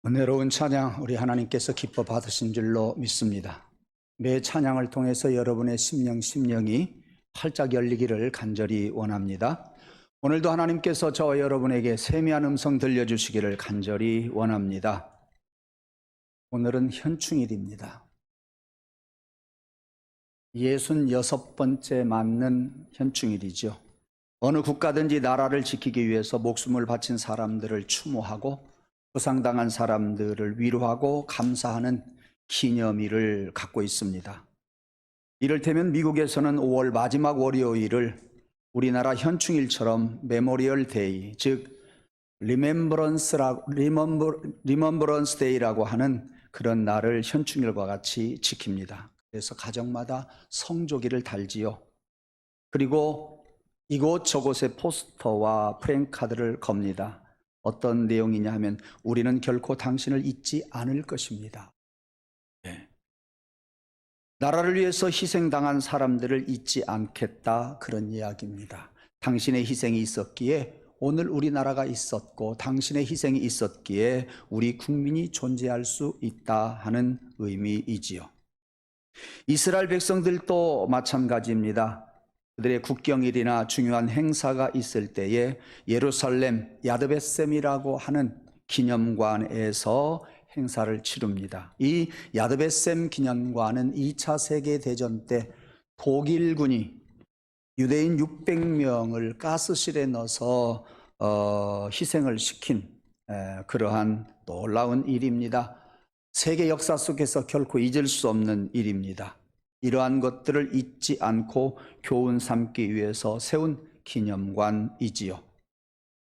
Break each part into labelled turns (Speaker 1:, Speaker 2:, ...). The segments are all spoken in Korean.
Speaker 1: 은혜로운 찬양 우리 하나님께서 기뻐 받으신 줄로 믿습니다. 매 찬양을 통해서 여러분의 심령이 활짝 열리기를 간절히 원합니다. 오늘도 하나님께서 저와 여러분에게 세미한 음성 들려주시기를 간절히 원합니다. 오늘은 현충일입니다. 66번째 맞는 현충일이죠. 어느 국가든지 나라를 지키기 위해서 목숨을 바친 사람들을 추모하고 부상당한 사람들을 위로하고 감사하는 기념일을 갖고 있습니다. 이를테면 미국에서는 5월 마지막 월요일을 우리나라 현충일처럼 메모리얼 데이, 즉 리멤버런스 데이라고 하는 그런 날을 현충일과 같이 지킵니다. 그래서 가정마다 성조기를 달지요. 그리고 이곳저곳에 포스터와 프랭카드를 겁니다. 어떤 내용이냐 하면 우리는 결코 당신을 잊지 않을 것입니다. 네. 나라를 위해서 희생당한 사람들을 잊지 않겠다, 그런 이야기입니다. 당신의 희생이 있었기에 오늘 우리나라가 있었고 당신의 희생이 있었기에 우리 국민이 존재할 수 있다 하는 의미이지요. 이스라엘 백성들도 마찬가지입니다. 그들의 국경일이나 중요한 행사가 있을 때에 예루살렘 야드베셈이라고 하는 기념관에서 행사를 치릅니다. 이 야드베셈 기념관은 2차 세계대전 때 독일군이 유대인 600명을 가스실에 넣어서 희생을 시킨 그러한 놀라운 일입니다. 세계 역사 속에서 결코 잊을 수 없는 일입니다. 이러한 것들을 잊지 않고 교훈 삼기 위해서 세운 기념관이지요.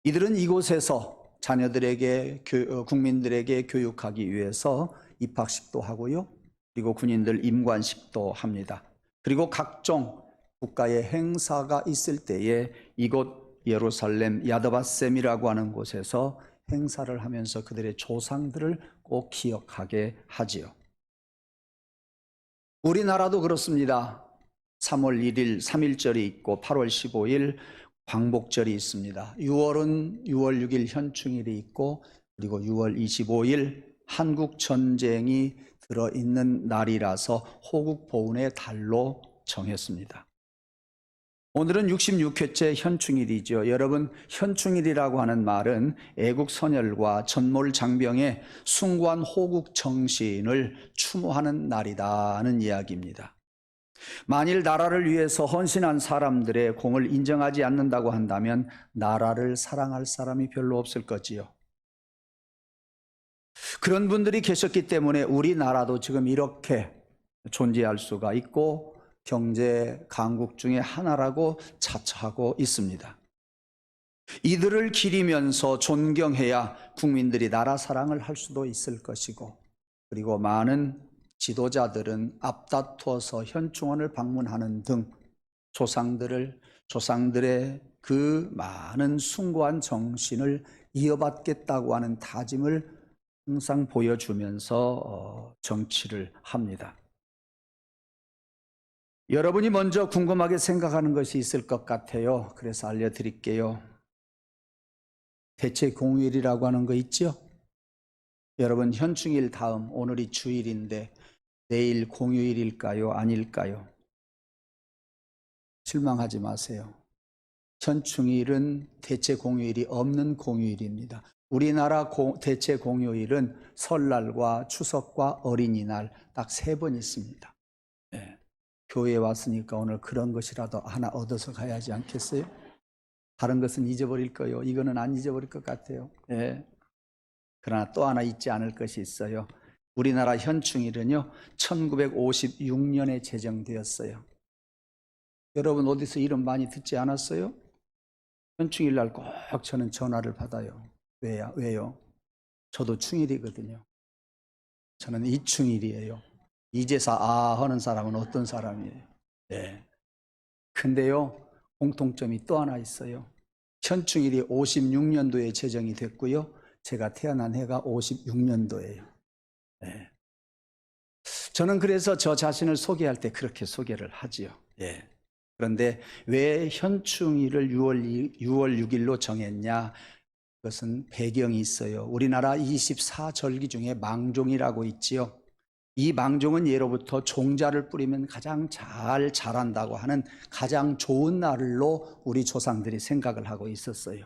Speaker 1: 이들은 이곳에서 자녀들에게 국민들에게 교육하기 위해서 입학식도 하고요. 그리고 군인들 임관식도 합니다. 그리고 각종 국가의 행사가 있을 때에 이곳 예루살렘 야드바셈이라고 하는 곳에서 행사를 하면서 그들의 조상들을 꼭 기억하게 하지요. 우리나라도 그렇습니다. 3월 1일 3.1절이 있고 8월 15일 광복절이 있습니다. 6월은 6월 6일 현충일이 있고 그리고 6월 25일 한국전쟁이 들어있는 날이라서 호국보훈의 달로 정했습니다. 오늘은 66회째 현충일이죠. 여러분, 현충일이라고 하는 말은 애국선열과 전몰장병의 숭고한 호국 정신을 추모하는 날이다는 이야기입니다. 만일 나라를 위해서 헌신한 사람들의 공을 인정하지 않는다고 한다면 나라를 사랑할 사람이 별로 없을 거지요. 그런 분들이 계셨기 때문에 우리나라도 지금 이렇게 존재할 수가 있고 경제 강국 중에 하나라고 자처하고 있습니다. 이들을 기리면서 존경해야 국민들이 나라 사랑을 할 수도 있을 것이고 그리고 많은 지도자들은 앞다투어서 현충원을 방문하는 등 조상들의 그 많은 숭고한 정신을 이어받겠다고 하는 다짐을 항상 보여주면서 정치를 합니다. 여러분이 먼저 궁금하게 생각하는 것이 있을 것 같아요. 그래서 알려드릴게요. 대체 공휴일이라고 하는 거 있죠? 여러분, 현충일 다음 오늘이 주일인데 내일 공휴일일까요? 아닐까요? 실망하지 마세요. 현충일은 대체 공휴일이 없는 공휴일입니다. 우리나라 대체 공휴일은 설날과 추석과 어린이날 딱 3번 있습니다. 네. 교회에 왔으니까 오늘 그런 것이라도 하나 얻어서 가야지 않겠어요? 다른 것은 잊어버릴 거예요. 이거는 안 잊어버릴 것 같아요. 네. 그러나 또 하나 잊지 않을 것이 있어요. 우리나라 현충일은요 1956년에 제정되었어요. 여러분 어디서 이름 많이 듣지 않았어요? 현충일 날 꼭 저는 전화를 받아요. 왜요? 저도 충일이거든요. 저는 이충일이에요. 이제사 하는 사람은 어떤 사람이에요? 네. 근데요 공통점이 또 하나 있어요. 현충일이 56년도에 제정이 됐고요. 제가 태어난 해가 56년도예요. 네. 저는 그래서 저 자신을 소개할 때 그렇게 소개를 하지요. 예. 그런데 왜 현충일을 6월 6일로 정했냐? 그것은 배경이 있어요. 우리나라 24절기 중에 망종이라고 있지요. 이 망종은 예로부터 종자를 뿌리면 가장 잘 자란다고 하는 가장 좋은 날로 우리 조상들이 생각을 하고 있었어요.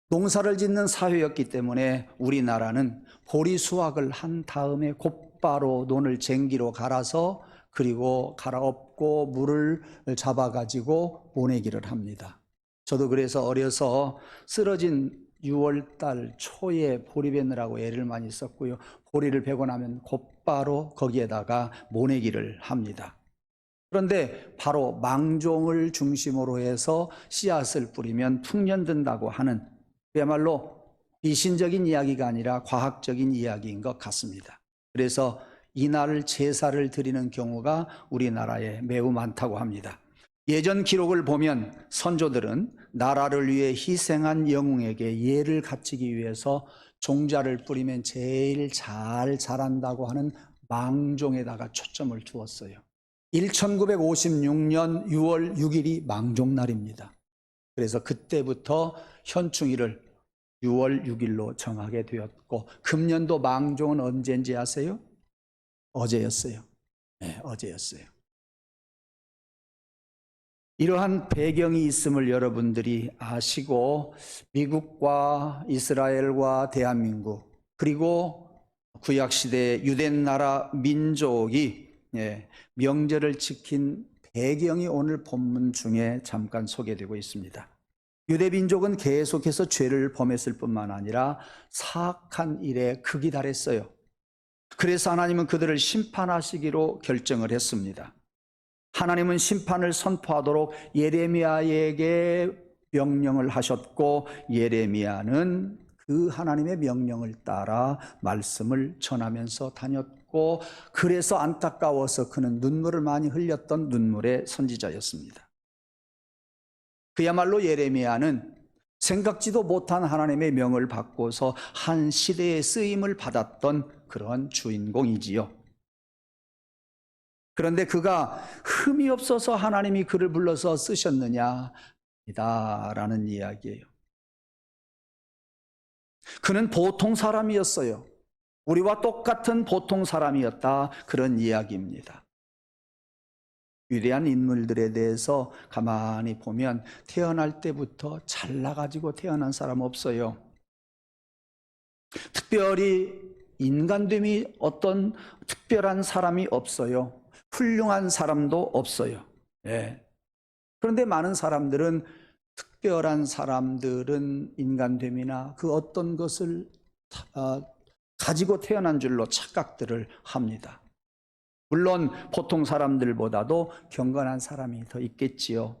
Speaker 1: 농사를 짓는 사회였기 때문에 우리나라는 보리 수확을 한 다음에 곧바로 논을 쟁기로 갈아서 그리고 갈아엎고 물을 잡아가지고 보내기를 합니다. 저도 그래서 어려서 쓰러진 6월달 초에 보리 베느라고 애를 많이 썼고요. 보리를 베고 나면 곧바로 거기에다가 모내기를 합니다. 그런데 바로 망종을 중심으로 해서 씨앗을 뿌리면 풍년든다고 하는 그야말로 미신적인 이야기가 아니라 과학적인 이야기인 것 같습니다. 그래서 이날 제사를 드리는 경우가 우리나라에 매우 많다고 합니다. 예전 기록을 보면 선조들은 나라를 위해 희생한 영웅에게 예를 갖추기 위해서 종자를 뿌리면 제일 잘 자란다고 하는 망종에다가 초점을 두었어요. 1956년 6월 6일이 망종날입니다. 그래서 그때부터 현충일을 6월 6일로 정하게 되었고, 금년도 망종은 언제인지 아세요? 어제였어요. 네, 어제였어요. 이러한 배경이 있음을 여러분들이 아시고, 미국과 이스라엘과 대한민국, 그리고 구약시대 유대인 나라 민족이 명절을 지킨 배경이 오늘 본문 중에 잠깐 소개되고 있습니다. 유대 민족은 계속해서 죄를 범했을 뿐만 아니라 사악한 일에 극이 달했어요. 그래서 하나님은 그들을 심판하시기로 결정을 했습니다. 하나님은 심판을 선포하도록 예레미야에게 명령을 하셨고, 예레미야는 그 하나님의 명령을 따라 말씀을 전하면서 다녔고, 그래서 안타까워서 그는 눈물을 많이 흘렸던 눈물의 선지자였습니다. 그야말로 예레미야는 생각지도 못한 하나님의 명을 받고서 한 시대의 쓰임을 받았던 그런 주인공이지요. 그런데 그가 흠이 없어서 하나님이 그를 불러서 쓰셨느냐? 아니다라는 이야기예요. 그는 보통 사람이었어요. 우리와 똑같은 보통 사람이었다, 그런 이야기입니다. 위대한 인물들에 대해서 가만히 보면 태어날 때부터 잘나가지고 태어난 사람 없어요. 특별히 인간됨이 어떤 특별한 사람이 없어요. 훌륭한 사람도 없어요. 네. 그런데 많은 사람들은, 특별한 사람들은 인간됨이나 그 어떤 것을 가지고 태어난 줄로 착각들을 합니다. 물론 보통 사람들보다도 경건한 사람이 더 있겠지요.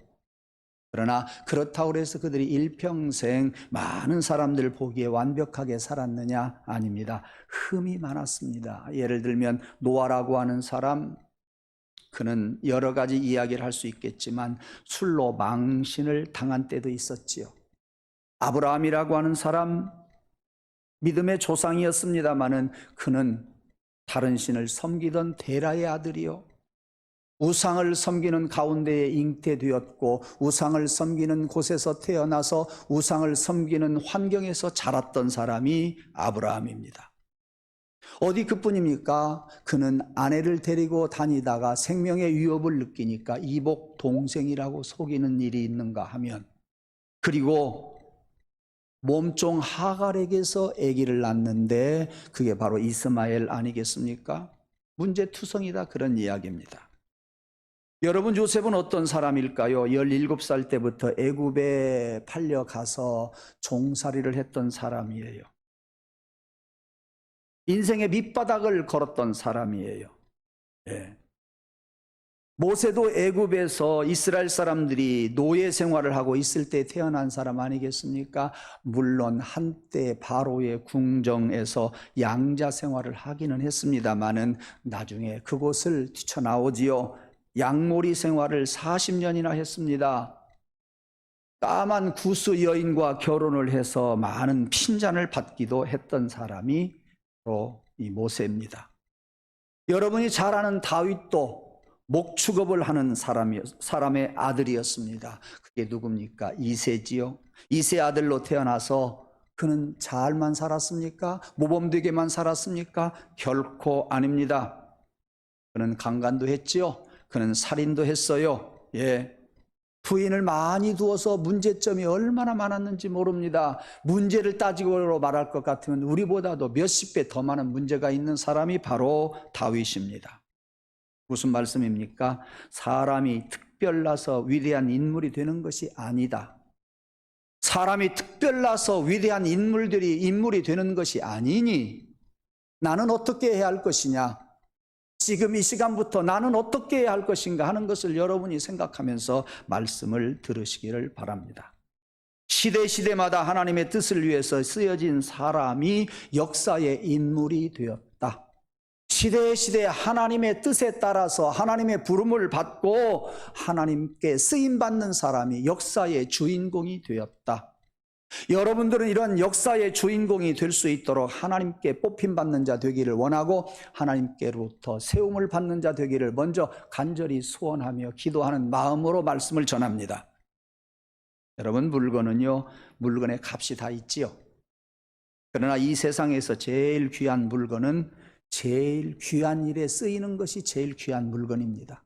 Speaker 1: 그러나 그렇다고 해서 그들이 일평생 많은 사람들 보기에 완벽하게 살았느냐? 아닙니다. 흠이 많았습니다. 예를 들면 노아라고 하는 사람, 그는 여러 가지 이야기를 할 수 있겠지만 술로 망신을 당한 때도 있었지요. 아브라함이라고 하는 사람, 믿음의 조상이었습니다마는 그는 다른 신을 섬기던 데라의 아들이요, 우상을 섬기는 가운데에 잉태되었고, 우상을 섬기는 곳에서 태어나서 우상을 섬기는 환경에서 자랐던 사람이 아브라함입니다. 어디 그뿐입니까? 그는 아내를 데리고 다니다가 생명의 위협을 느끼니까 이복 동생이라고 속이는 일이 있는가 하면, 그리고 몸종 하갈에게서 아기를 낳는데 그게 바로 이스마엘 아니겠습니까? 문제투성이다, 그런 이야기입니다. 여러분, 요셉은 어떤 사람일까요? 17살 때부터 애굽에 팔려가서 종살이를 했던 사람이에요. 인생의 밑바닥을 걸었던 사람이에요. 예. 모세도 애굽에서 이스라엘 사람들이 노예 생활을 하고 있을 때 태어난 사람 아니겠습니까? 물론 한때 바로의 궁정에서 양자 생활을 하기는 했습니다마는 나중에 그곳을 뛰쳐나오지요. 양몰이 생활을 40년이나 했습니다. 까만 구스 여인과 결혼을 해서 많은 핀잔을 받기도 했던 사람이 바로 이 모세입니다. 여러분이 잘 아는 다윗도 목축업을 하는 사람의 아들이었습니다. 그게 누굽니까? 이새지요. 이새 아들로 태어나서 그는 잘만 살았습니까? 모범되게만 살았습니까? 결코 아닙니다. 그는 강간도 했지요. 그는 살인도 했어요. 예. 부인을 많이 두어서 문제점이 얼마나 많았는지 모릅니다. 문제를 따지고 말할 것 같으면 우리보다도 몇십 배 더 많은 문제가 있는 사람이 바로 다윗입니다. 무슨 말씀입니까? 사람이 특별나서 위대한 인물이 되는 것이 아니다. 사람이 특별나서 위대한 인물이 되는 것이 아니니 나는 어떻게 해야 할 것이냐? 지금 이 시간부터 나는 어떻게 해야 할 것인가 하는 것을 여러분이 생각하면서 말씀을 들으시기를 바랍니다. 시대마다 하나님의 뜻을 위해서 쓰여진 사람이 역사의 인물이 되었다. 시대에 하나님의 뜻에 따라서 하나님의 부름을 받고 하나님께 쓰임받는 사람이 역사의 주인공이 되었다. 여러분들은 이런 역사의 주인공이 될 수 있도록 하나님께 뽑힘받는 자 되기를 원하고 하나님께로부터 세움을 받는 자 되기를 먼저 간절히 소원하며 기도하는 마음으로 말씀을 전합니다. 여러분, 물건은요, 물건의 값이 다 있지요. 그러나 이 세상에서 제일 귀한 물건은 제일 귀한 일에 쓰이는 것이 제일 귀한 물건입니다.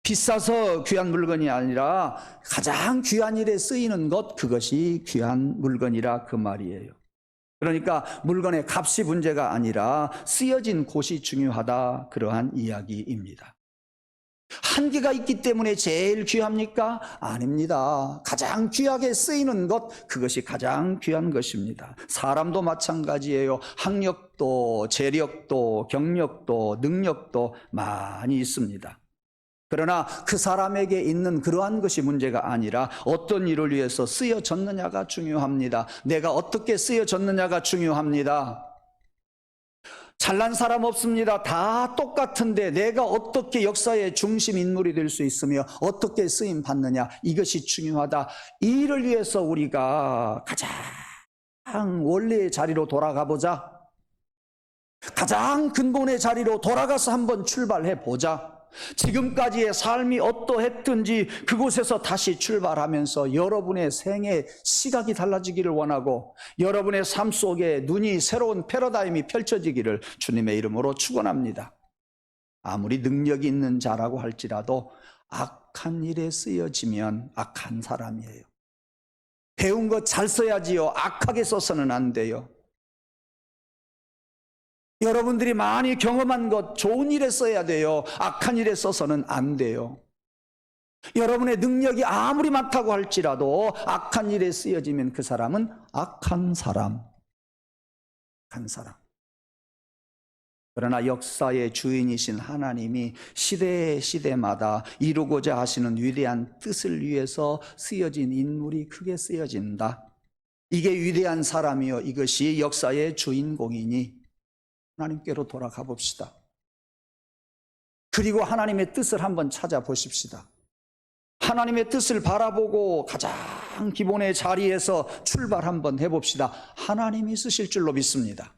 Speaker 1: 비싸서 귀한 물건이 아니라 가장 귀한 일에 쓰이는 것, 그것이 귀한 물건이라 그 말이에요. 그러니까 물건의 값이 문제가 아니라 쓰여진 곳이 중요하다, 그러한 이야기입니다. 한계가 있기 때문에 제일 귀합니까? 아닙니다. 가장 귀하게 쓰이는 것, 그것이 가장 귀한 것입니다. 사람도 마찬가지예요. 학력도, 재력도, 경력도, 능력도 많이 있습니다. 그러나 그 사람에게 있는 그러한 것이 문제가 아니라 어떤 일을 위해서 쓰여졌느냐가 중요합니다. 내가 어떻게 쓰여졌느냐가 중요합니다. 잘난 사람 없습니다. 다 똑같은데 내가 어떻게 역사의 중심 인물이 될 수 있으며 어떻게 쓰임 받느냐, 이것이 중요하다. 이 일을 위해서 우리가 가장 원래의 자리로 돌아가 보자. 가장 근본의 자리로 돌아가서 한번 출발해 보자. 지금까지의 삶이 어떠했든지 그곳에서 다시 출발하면서 여러분의 생애 시각이 달라지기를 원하고 여러분의 삶 속에 눈이 새로운 패러다임이 펼쳐지기를 주님의 이름으로 축원합니다. 아무리 능력이 있는 자라고 할지라도 악한 일에 쓰여지면 악한 사람이에요. 배운 거 잘 써야지요. 악하게 써서는 안 돼요. 여러분들이 많이 경험한 것 좋은 일에 써야 돼요. 악한 일에 써서는 안 돼요. 여러분의 능력이 아무리 많다고 할지라도 악한 일에 쓰여지면 그 사람은 악한 사람. 악한 사람. 그러나 역사의 주인이신 하나님이 시대마다 이루고자 하시는 위대한 뜻을 위해서 쓰여진 인물이 크게 쓰여진다. 이게 위대한 사람이요, 이것이 역사의 주인공이니 하나님께로 돌아가 봅시다. 그리고 하나님의 뜻을 한번 찾아보십시다. 하나님의 뜻을 바라보고 가장 기본의 자리에서 출발 한번 해봅시다. 하나님이 쓰실 줄로 믿습니다.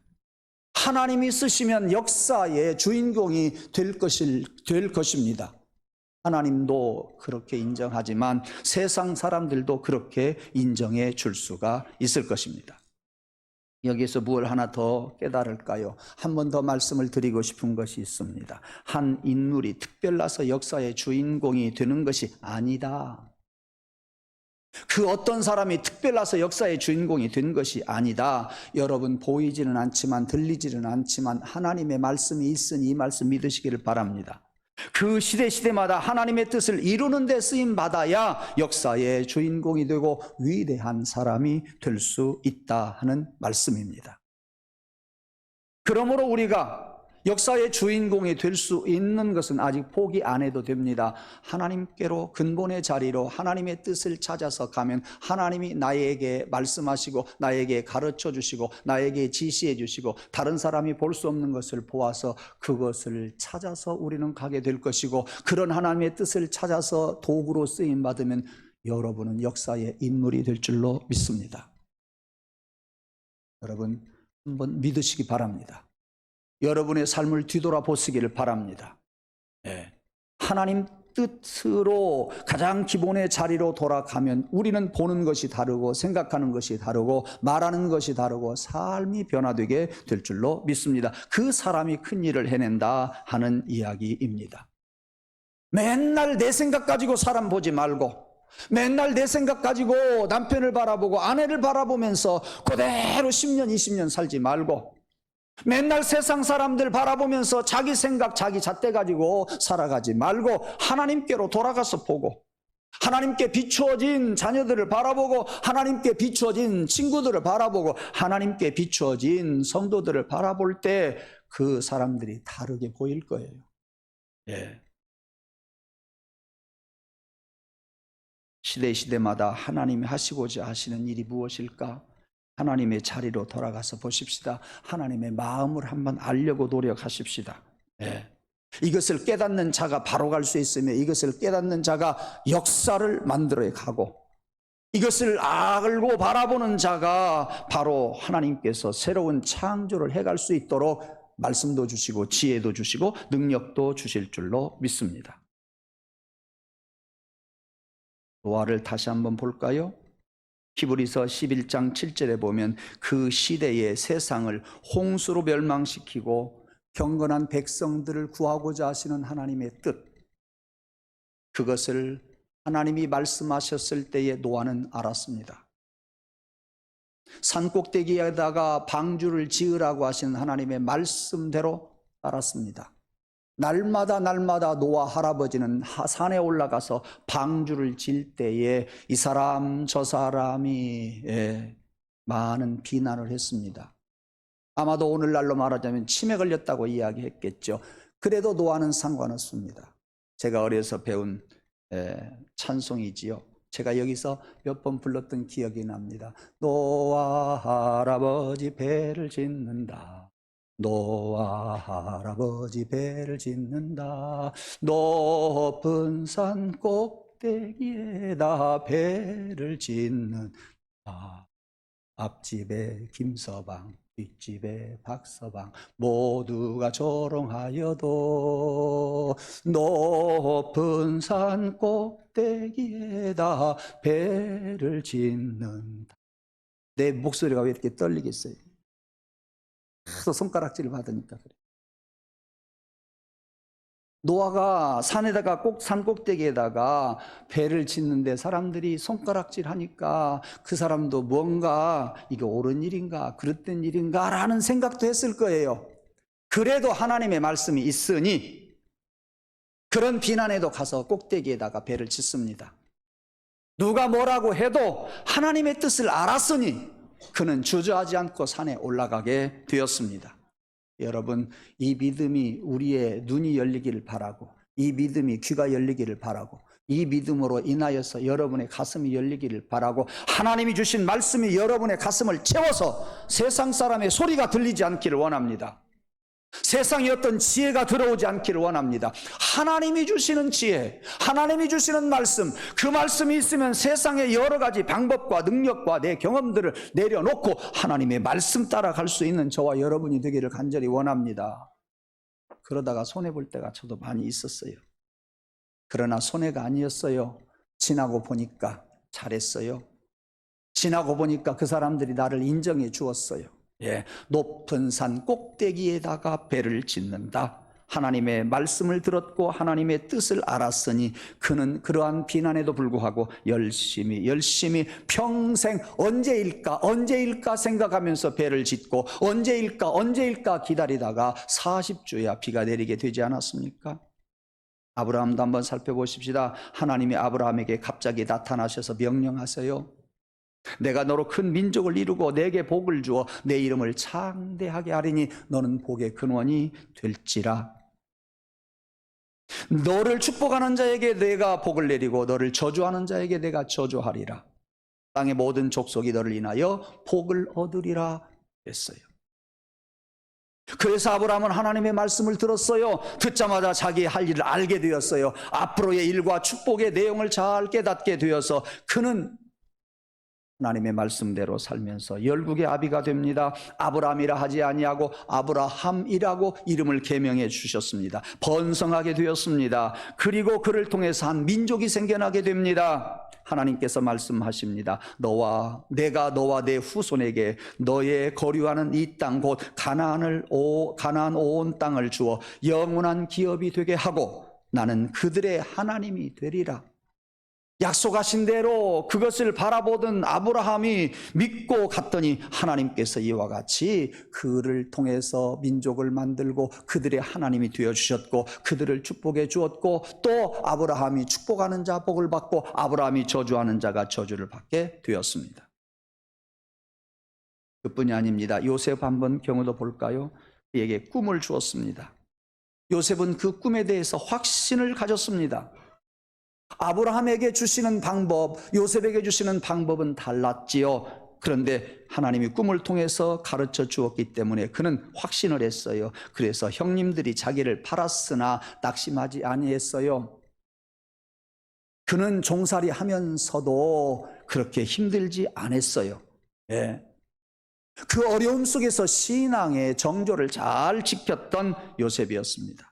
Speaker 1: 하나님이 쓰시면 역사의 주인공이 될 것입니다. 하나님도 그렇게 인정하지만 세상 사람들도 그렇게 인정해 줄 수가 있을 것입니다. 여기에서 무엇을 하나 더 깨달을까요? 한 번 더 말씀을 드리고 싶은 것이 있습니다. 한 인물이 특별나서 역사의 주인공이 되는 것이 아니다. 그 어떤 사람이 특별나서 역사의 주인공이 된 것이 아니다. 여러분, 보이지는 않지만 들리지는 않지만 하나님의 말씀이 있으니 이 말씀 믿으시기를 바랍니다. 그 시대마다 하나님의 뜻을 이루는 데 쓰임받아야 역사의 주인공이 되고 위대한 사람이 될 수 있다 하는 말씀입니다. 그러므로 우리가 역사의 주인공이 될 수 있는 것은 아직 포기 안 해도 됩니다. 하나님께로 근본의 자리로 하나님의 뜻을 찾아서 가면 하나님이 나에게 말씀하시고 나에게 가르쳐 주시고 나에게 지시해 주시고 다른 사람이 볼 수 없는 것을 보아서 그것을 찾아서 우리는 가게 될 것이고, 그런 하나님의 뜻을 찾아서 도구로 쓰임 받으면 여러분은 역사의 인물이 될 줄로 믿습니다. 여러분, 한번 믿으시기 바랍니다. 여러분의 삶을 뒤돌아보시기를 바랍니다. 하나님 뜻으로 가장 기본의 자리로 돌아가면 우리는 보는 것이 다르고 생각하는 것이 다르고 말하는 것이 다르고 삶이 변화되게 될 줄로 믿습니다. 그 사람이 큰 일을 해낸다 하는 이야기입니다. 맨날 내 생각 가지고 사람 보지 말고, 맨날 내 생각 가지고 남편을 바라보고 아내를 바라보면서 그대로 10년 20년 살지 말고, 맨날 세상 사람들 바라보면서 자기 생각 자기 잣대 가지고 살아가지 말고 하나님께로 돌아가서 보고, 하나님께 비추어진 자녀들을 바라보고 하나님께 비추어진 친구들을 바라보고 하나님께 비추어진 성도들을 바라볼 때 그 사람들이 다르게 보일 거예요. 시대마다 하나님이 하시고자 하시는 일이 무엇일까? 하나님의 자리로 돌아가서 보십시다. 하나님의 마음을 한번 알려고 노력하십시다. 이것을 깨닫는 자가 바로 갈 수 있으며 이것을 깨닫는 자가 역사를 만들어 가고, 이것을 알고 바라보는 자가 바로 하나님께서 새로운 창조를 해갈 수 있도록 말씀도 주시고 지혜도 주시고 능력도 주실 줄로 믿습니다. 노아를 다시 한번 볼까요? 히브리서 11장 7절에 보면 그 시대의 세상을 홍수로 멸망시키고 경건한 백성들을 구하고자 하시는 하나님의 뜻, 그것을 하나님이 말씀하셨을 때에 노아는 알았습니다. 산꼭대기에다가 방주를 지으라고 하신 하나님의 말씀대로 따랐습니다. 날마다 노아 할아버지는 산에 올라가서 방주를 질 때에 이 사람 저 사람이 많은 비난을 했습니다. 아마도 오늘날로 말하자면 치매 걸렸다고 이야기했겠죠. 그래도 노아는 상관없습니다. 제가 어려서 배운 찬송이지요. 제가 여기서 몇 번 불렀던 기억이 납니다. 노아 할아버지 배를 짓는다. 노아 할아버지 배를 짓는다. 높은 산 꼭대기에다 배를 짓는다. 앞집에 김서방, 뒷집에 박서방, 모두가 조롱하여도 높은 산 꼭대기에다 배를 짓는다. 내 목소리가 왜 이렇게 떨리겠어요? 또 손가락질을 받으니까 그래. 노아가 산에다가 꼭 산 꼭대기에다가 배를 짓는데 사람들이 손가락질 하니까 그 사람도 뭔가 이게 옳은 일인가 그릇된 일인가 라는 생각도 했을 거예요. 그래도 하나님의 말씀이 있으니 그런 비난에도 가서 꼭대기에다가 배를 짓습니다. 누가 뭐라고 해도 하나님의 뜻을 알았으니 그는 주저하지 않고 산에 올라가게 되었습니다. 여러분, 이 믿음이 우리의 눈이 열리기를 바라고, 이 믿음이 귀가 열리기를 바라고, 이 믿음으로 인하여서 여러분의 가슴이 열리기를 바라고, 하나님이 주신 말씀이 여러분의 가슴을 채워서 세상 사람의 소리가 들리지 않기를 원합니다. 세상에 어떤 지혜가 들어오지 않기를 원합니다. 하나님이 주시는 지혜, 하나님이 주시는 말씀, 그 말씀이 있으면 세상의 여러 가지 방법과 능력과 내 경험들을 내려놓고 하나님의 말씀 따라갈 수 있는 저와 여러분이 되기를 간절히 원합니다. 그러다가 손해볼 때가 저도 많이 있었어요. 그러나 손해가 아니었어요. 지나고 보니까 잘했어요. 지나고 보니까 그 사람들이 나를 인정해 주었어요. 높은 산 꼭대기에다가 배를 짓는다. 하나님의 말씀을 들었고 하나님의 뜻을 알았으니 그는 그러한 비난에도 불구하고 열심히 평생 언제일까 생각하면서 배를 짓고 언제일까 기다리다가 40주야 비가 내리게 되지 않았습니까? 아브라함도 한번 살펴보십시다. 하나님이 아브라함에게 갑자기 나타나셔서 명령하세요. 내가 너로 큰 민족을 이루고 내게 복을 주어 내 이름을 창대하게 하리니 너는 복의 근원이 될지라. 너를 축복하는 자에게 내가 복을 내리고 너를 저주하는 자에게 내가 저주하리라. 땅의 모든 족속이 너를 인하여 복을 얻으리라 했어요. 그래서 아브라함은 하나님의 말씀을 들었어요. 듣자마자 자기의 할 일을 알게 되었어요. 앞으로의 일과 축복의 내용을 잘 깨닫게 되어서 그는 하나님의 말씀대로 살면서 열국의 아비가 됩니다. 아브라함이라 하지 아니하고 아브라함이라고 이름을 계명해 주셨습니다. 번성하게 되었습니다. 그리고 그를 통해서 한 민족이 생겨나게 됩니다. 하나님께서 말씀하십니다. 내가 너와 내 후손에게 너의 거류하는 이 땅 곧 가나안 온 땅을 주어 영원한 기업이 되게 하고 나는 그들의 하나님이 되리라. 약속하신 대로 그것을 바라보던 아브라함이 믿고 갔더니 하나님께서 이와 같이 그를 통해서 민족을 만들고 그들의 하나님이 되어주셨고 그들을 축복해 주었고 또 아브라함이 축복하는 자 복을 받고 아브라함이 저주하는 자가 저주를 받게 되었습니다. 그뿐이 아닙니다. 요셉 한번 경우도 볼까요? 그에게 꿈을 주었습니다. 요셉은 그 꿈에 대해서 확신을 가졌습니다. 아브라함에게 주시는 방법, 요셉에게 주시는 방법은 달랐지요. 그런데 하나님이 꿈을 통해서 가르쳐 주었기 때문에 그는 확신을 했어요. 그래서 형님들이 자기를 팔았으나 낙심하지 아니했어요. 그는 종살이 하면서도 그렇게 힘들지 않았어요. 그 어려움 속에서 신앙의 정조를 잘 지켰던 요셉이었습니다.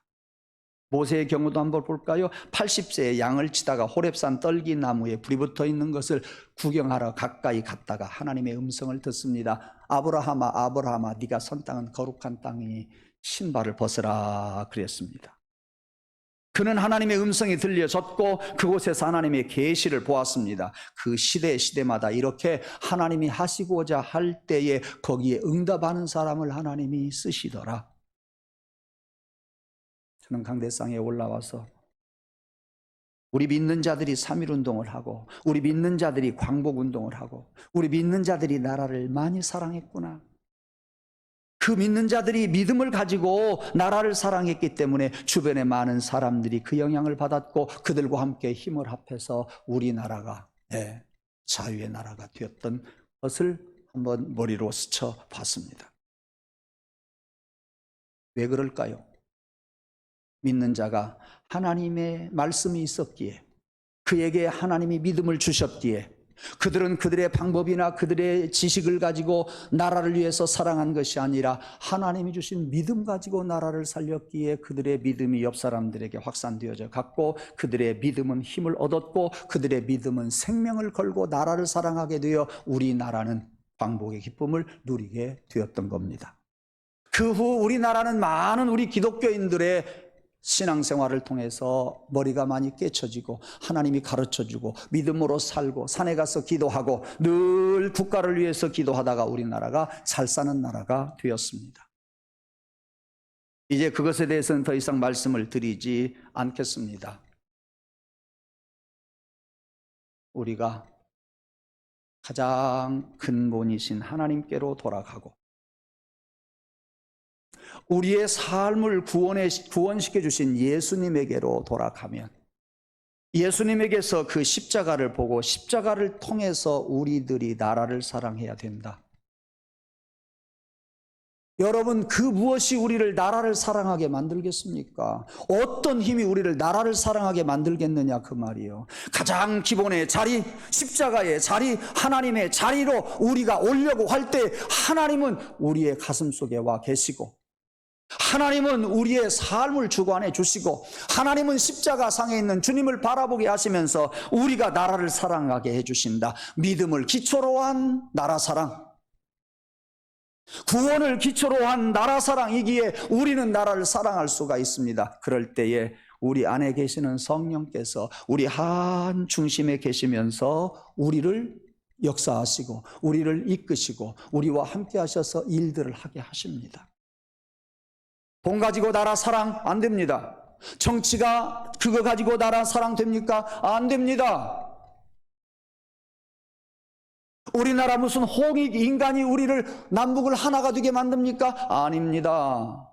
Speaker 1: 모세의 경우도 한번 볼까요? 80세에 양을 치다가 호렙산 떨기나무에 불이 붙어 있는 것을 구경하러 가까이 갔다가 하나님의 음성을 듣습니다. 아브라함아, 아브라함아, 네가 선 땅은 거룩한 땅이니 신발을 벗으라 그랬습니다. 그는 하나님의 음성이 들려졌고 그곳에서 하나님의 계시를 보았습니다. 그 시대마다 이렇게 하나님이 하시고자 할 때에 거기에 응답하는 사람을 하나님이 쓰시더라. 저는 강대상에 올라와서 우리 믿는 자들이 3.1운동을 하고, 우리 믿는 자들이 광복운동을 하고, 우리 믿는 자들이 나라를 많이 사랑했구나. 그 믿는 자들이 믿음을 가지고 나라를 사랑했기 때문에 주변에 많은 사람들이 그 영향을 받았고 그들과 함께 힘을 합해서 우리나라가 자유의 나라가 되었던 것을 한번 머리로 스쳐 봤습니다. 왜 그럴까요? 믿는 자가 하나님의 말씀이 있었기에, 그에게 하나님이 믿음을 주셨기에, 그들은 그들의 방법이나 그들의 지식을 가지고 나라를 위해서 사랑한 것이 아니라 하나님이 주신 믿음 가지고 나라를 살렸기에 그들의 믿음이 옆 사람들에게 확산되어져 갔고, 그들의 믿음은 힘을 얻었고, 그들의 믿음은 생명을 걸고 나라를 사랑하게 되어 우리나라는 광복의 기쁨을 누리게 되었던 겁니다. 그 후 우리나라는 많은 우리 기독교인들의 신앙생활을 통해서 머리가 많이 깨쳐지고 하나님이 가르쳐주고 믿음으로 살고 산에 가서 기도하고 늘 국가를 위해서 기도하다가 우리나라가 잘 사는 나라가 되었습니다. 이제 그것에 대해서는 더 이상 말씀을 드리지 않겠습니다. 우리가 가장 근본이신 하나님께로 돌아가고 우리의 삶을 구원시켜 주신 예수님에게로 돌아가면, 예수님에게서 그 십자가를 보고 십자가를 통해서 우리들이 나라를 사랑해야 된다. 여러분, 그 무엇이 우리를 나라를 사랑하게 만들겠습니까? 어떤 힘이 우리를 나라를 사랑하게 만들겠느냐 그 말이에요. 가장 기본의 자리, 십자가의 자리, 하나님의 자리로 우리가 오려고 할 때 하나님은 우리의 가슴 속에 와 계시고, 하나님은 우리의 삶을 주관해 주시고, 하나님은 십자가 상에 있는 주님을 바라보게 하시면서 우리가 나라를 사랑하게 해주신다. 믿음을 기초로 한 나라 사랑, 구원을 기초로 한 나라 사랑이기에 우리는 나라를 사랑할 수가 있습니다. 그럴 때에 우리 안에 계시는 성령께서 우리 한 중심에 계시면서 우리를 역사하시고 우리를 이끄시고 우리와 함께 하셔서 일들을 하게 하십니다. 돈 가지고 나라 사랑 안 됩니다. 정치가 그거 가지고 나라 사랑 됩니까? 안 됩니다. 우리나라 무슨 홍익 인간이 우리를 남북을 하나가 되게 만듭니까? 아닙니다.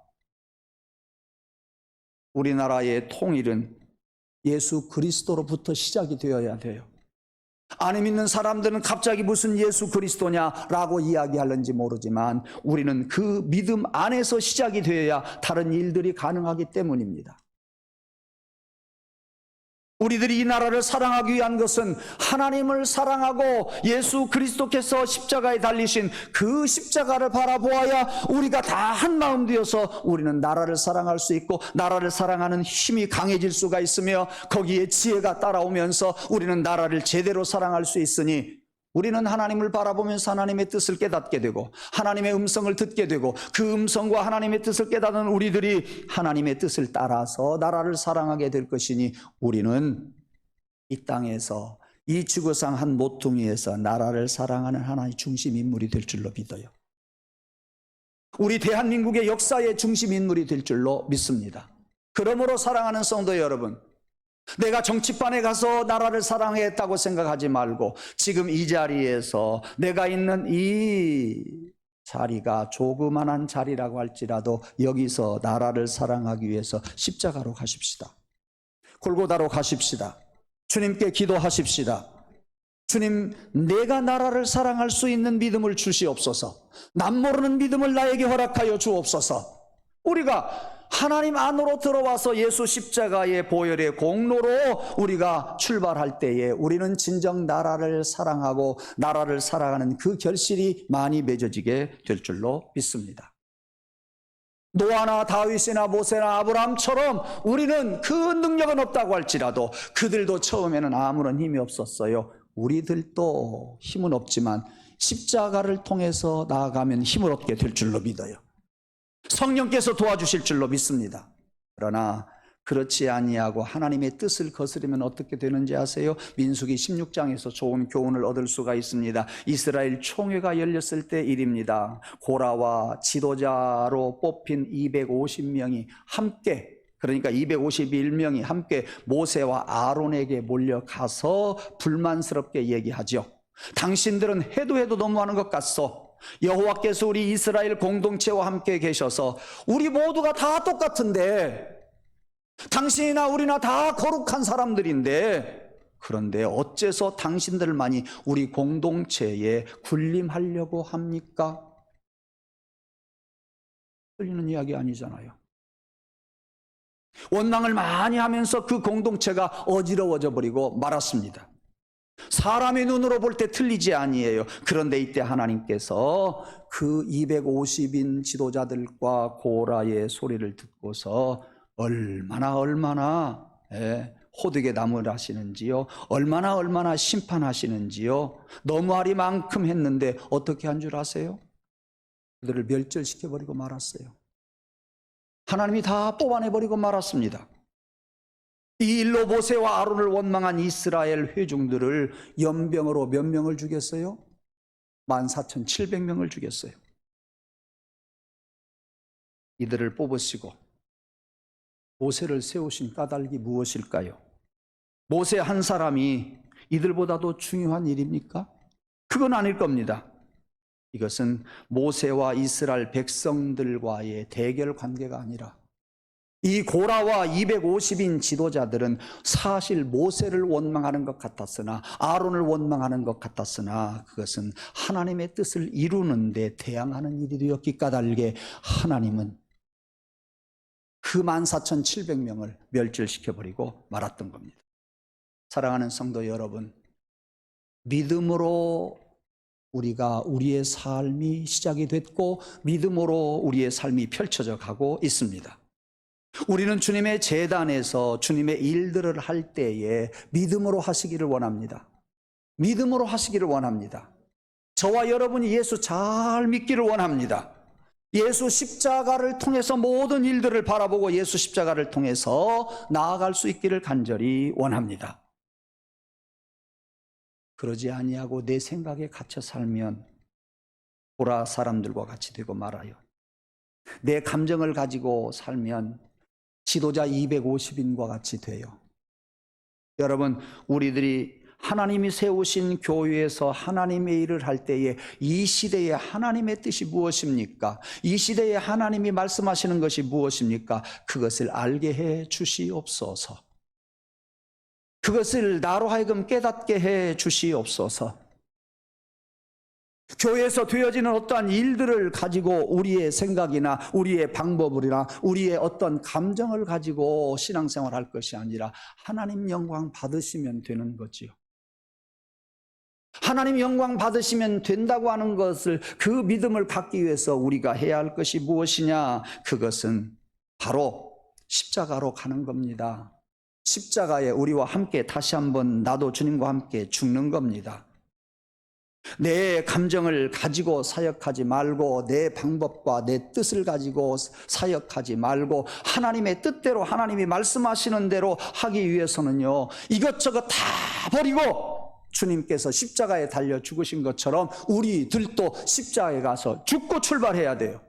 Speaker 1: 우리나라의 통일은 예수 그리스도로부터 시작이 되어야 돼요. 안 믿는 사람들은 갑자기 무슨 예수 그리스도냐라고 이야기하는지 모르지만 우리는 그 믿음 안에서 시작이 되어야 다른 일들이 가능하기 때문입니다. 우리들이 이 나라를 사랑하기 위한 것은 하나님을 사랑하고 예수 그리스도께서 십자가에 달리신 그 십자가를 바라보아야 우리가 다 한 마음 되어서 우리는 나라를 사랑할 수 있고 나라를 사랑하는 힘이 강해질 수가 있으며 거기에 지혜가 따라오면서 우리는 나라를 제대로 사랑할 수 있으니 우리는 하나님을 바라보면서 하나님의 뜻을 깨닫게 되고 하나님의 음성을 듣게 되고 그 음성과 하나님의 뜻을 깨닫는 우리들이 하나님의 뜻을 따라서 나라를 사랑하게 될 것이니 우리는 이 땅에서 이 지구상 한 모퉁이에서 나라를 사랑하는 하나의 중심 인물이 될 줄로 믿어요. 우리 대한민국의 역사의 중심 인물이 될 줄로 믿습니다. 그러므로 사랑하는 성도 여러분, 내가 정치판에 가서 나라를 사랑했다고 생각하지 말고 지금 이 자리에서 내가 있는 이 자리가 조그만한 자리라고 할지라도 여기서 나라를 사랑하기 위해서 십자가로 가십시다. 골고다로 가십시다. 주님께 기도하십시다. 주님, 내가 나라를 사랑할 수 있는 믿음을 주시옵소서. 남 모르는 믿음을 나에게 허락하여 주옵소서. 우리가 하나님 안으로 들어와서 예수 십자가의 보혈의 공로로 우리가 출발할 때에 우리는 진정 나라를 사랑하고 나라를 사랑하는 그 결실이 많이 맺어지게 될 줄로 믿습니다. 노아나 다윗이나 모세나 아브라함처럼 우리는 그 능력은 없다고 할지라도 그들도 처음에는 아무런 힘이 없었어요. 우리들도 힘은 없지만 십자가를 통해서 나아가면 힘을 얻게 될 줄로 믿어요. 성령께서 도와주실 줄로 믿습니다. 그러나 그렇지 아니하고 하나님의 뜻을 거스르면 어떻게 되는지 아세요? 민수기 16장에서 좋은 교훈을 얻을 수가 있습니다. 이스라엘 총회가 열렸을 때 일입니다. 고라와 지도자로 뽑힌 250명이 함께, 그러니까 251명이 함께 모세와 아론에게 몰려가서 불만스럽게 얘기하죠. 당신들은 해도 너무하는 것 같소. 여호와께서 우리 이스라엘 공동체와 함께 계셔서 우리 모두가 다 똑같은데, 당신이나 우리나 다 거룩한 사람들인데, 그런데 어째서 당신들만이 우리 공동체에 군림하려고 합니까? 틀리는 이야기 아니잖아요. 원망을 많이 하면서 그 공동체가 어지러워져 버리고 말았습니다. 사람의 눈으로 볼 때 틀리지 아니에요. 그런데 이때 하나님께서 그 250인 지도자들과 고라의 소리를 듣고서 얼마나 호되게 나무라시는지요, 얼마나 심판하시는지요. 너무하리만큼 했는데 어떻게 한 줄 아세요? 그들을 멸절시켜버리고 말았어요. 하나님이 다 뽑아내버리고 말았습니다. 이 일로 모세와 아론을 원망한 이스라엘 회중들을 연병으로 몇 명을 죽였어요? 14,700명을 죽였어요. 이들을 뽑으시고 모세를 세우신 까닭이 무엇일까요? 모세 한 사람이 이들보다도 중요한 일입니까? 그건 아닐 겁니다. 이것은 모세와 이스라엘 백성들과의 대결 관계가 아니라 이 고라와 250인 지도자들은 사실 모세를 원망하는 것 같았으나, 아론을 원망하는 것 같았으나, 그것은 하나님의 뜻을 이루는 데 대항하는 일이 되었기 까닭에 하나님은 그 14,700명을 멸절시켜버리고 말았던 겁니다. 사랑하는 성도 여러분, 믿음으로 우리가 우리의 삶이 시작이 됐고 믿음으로 우리의 삶이 펼쳐져 가고 있습니다. 우리는 주님의 제단에서 주님의 일들을 할 때에 믿음으로 하시기를 원합니다. 믿음으로 하시기를 원합니다. 저와 여러분이 예수 잘 믿기를 원합니다. 예수 십자가를 통해서 모든 일들을 바라보고 예수 십자가를 통해서 나아갈 수 있기를 간절히 원합니다. 그러지 아니하고 내 생각에 갇혀 살면 고라 사람들과 같이 되고 말아요. 내 감정을 가지고 살면 지도자 250인과 같이 돼요. 여러분, 우리들이 하나님이 세우신 교회에서 하나님의 일을 할 때에 이 시대에 하나님의 뜻이 무엇입니까? 이 시대에 하나님이 말씀하시는 것이 무엇입니까? 그것을 알게 해 주시옵소서. 그것을 나로 하여금 깨닫게 해 주시옵소서. 교회에서 되어지는 어떠한 일들을 가지고 우리의 생각이나 우리의 방법이나 우리의 어떤 감정을 가지고 신앙생활 할 것이 아니라 하나님 영광 받으시면 되는 거지요. 하나님 영광 받으시면 된다고 하는 것을, 그 믿음을 갖기 위해서 우리가 해야 할 것이 무엇이냐? 그것은 바로 십자가로 가는 겁니다. 십자가에 우리와 함께 다시 한번 나도 주님과 함께 죽는 겁니다. 내 감정을 가지고 사역하지 말고, 내 방법과 내 뜻을 가지고 사역하지 말고, 하나님의 뜻대로 하나님이 말씀하시는 대로 하기 위해서는요, 이것저것 다 버리고 주님께서 십자가에 달려 죽으신 것처럼 우리들도 십자가에 가서 죽고 출발해야 돼요.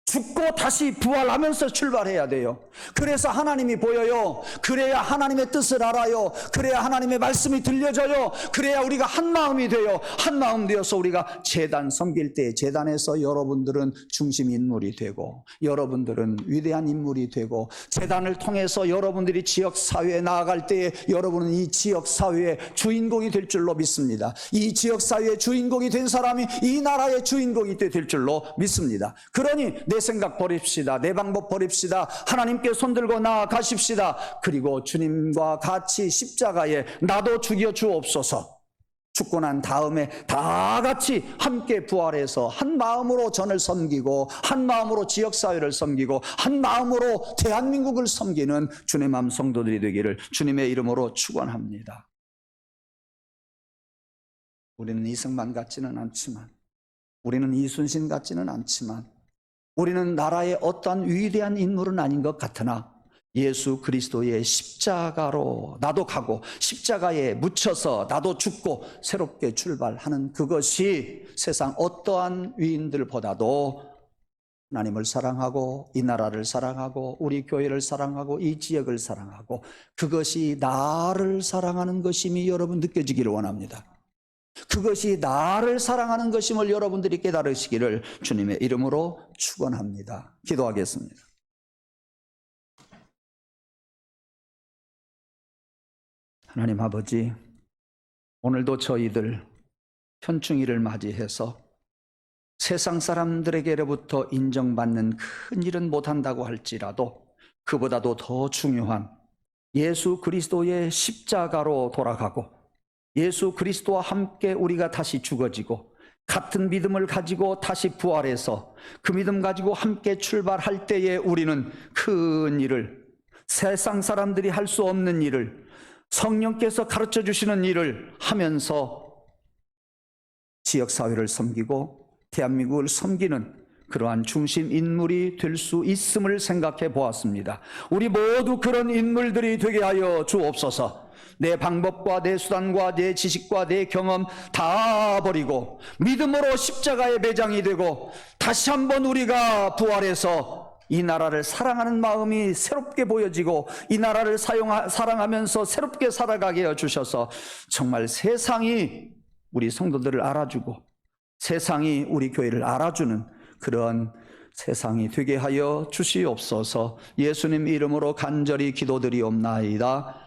Speaker 1: 죽고 다시 부활하면서 출발해야 돼요. 그래서 하나님이 보여요. 그래야 하나님의 뜻을 알아요. 그래야 하나님의 말씀이 들려져요. 그래야 우리가 한 마음이 돼요. 한 마음 되어서 우리가 제단 섬길 때 제단에서 여러분들은 중심 인물이 되고, 여러분들은 위대한 인물이 되고, 제단을 통해서 여러분들이 지역사회에 나아갈 때에 여러분은 이 지역사회의 주인공이 될 줄로 믿습니다. 이 지역사회의 주인공이 된 사람이 이 나라의 주인공이 될 줄로 믿습니다. 그러니 내 생각 버립시다. 내 방법 버립시다. 하나님께 손들고 나아가십시다. 그리고 주님과 같이 십자가에 나도 죽여 주옵소서. 죽고 난 다음에 다 같이 함께 부활해서 한 마음으로 전을 섬기고 한 마음으로 지역사회를 섬기고 한 마음으로 대한민국을 섬기는 주님의 마음 성도들이 되기를 주님의 이름으로 축원합니다. 우리는 이승만 같지는 않지만, 우리는 이순신 같지는 않지만, 우리는 나라의 어떠한 위대한 인물은 아닌 것 같으나 예수 그리스도의 십자가로 나도 가고 십자가에 묻혀서 나도 죽고 새롭게 출발하는 그것이 세상 어떠한 위인들보다도 하나님을 사랑하고 이 나라를 사랑하고 우리 교회를 사랑하고 이 지역을 사랑하고 그것이 나를 사랑하는 것임이 여러분 느껴지기를 원합니다. 그것이 나를 사랑하는 것임을 여러분들이 깨달으시기를 주님의 이름으로 축원합니다. 기도하겠습니다. 하나님 아버지, 오늘도 저희들 현충일을 맞이해서 세상 사람들에게로부터 인정받는 큰 일은 못한다고 할지라도 그보다도 더 중요한 예수 그리스도의 십자가로 돌아가고 예수 그리스도와 함께 우리가 다시 죽어지고 같은 믿음을 가지고 다시 부활해서 그 믿음 가지고 함께 출발할 때에 우리는 큰 일을, 세상 사람들이 할 수 없는 일을, 성령께서 가르쳐 주시는 일을 하면서 지역사회를 섬기고 대한민국을 섬기는 그러한 중심 인물이 될 수 있음을 생각해 보았습니다. 우리 모두 그런 인물들이 되게 하여 주옵소서. 내 방법과 내 수단과 내 지식과 내 경험 다 버리고 믿음으로 십자가의 매장이 되고 다시 한번 우리가 부활해서 이 나라를 사랑하는 마음이 새롭게 보여지고 이 나라를 사랑하면서 새롭게 살아가게 해주셔서 정말 세상이 우리 성도들을 알아주고 세상이 우리 교회를 알아주는 그런 세상이 되게 하여 주시옵소서. 예수님 이름으로 간절히 기도드리옵나이다.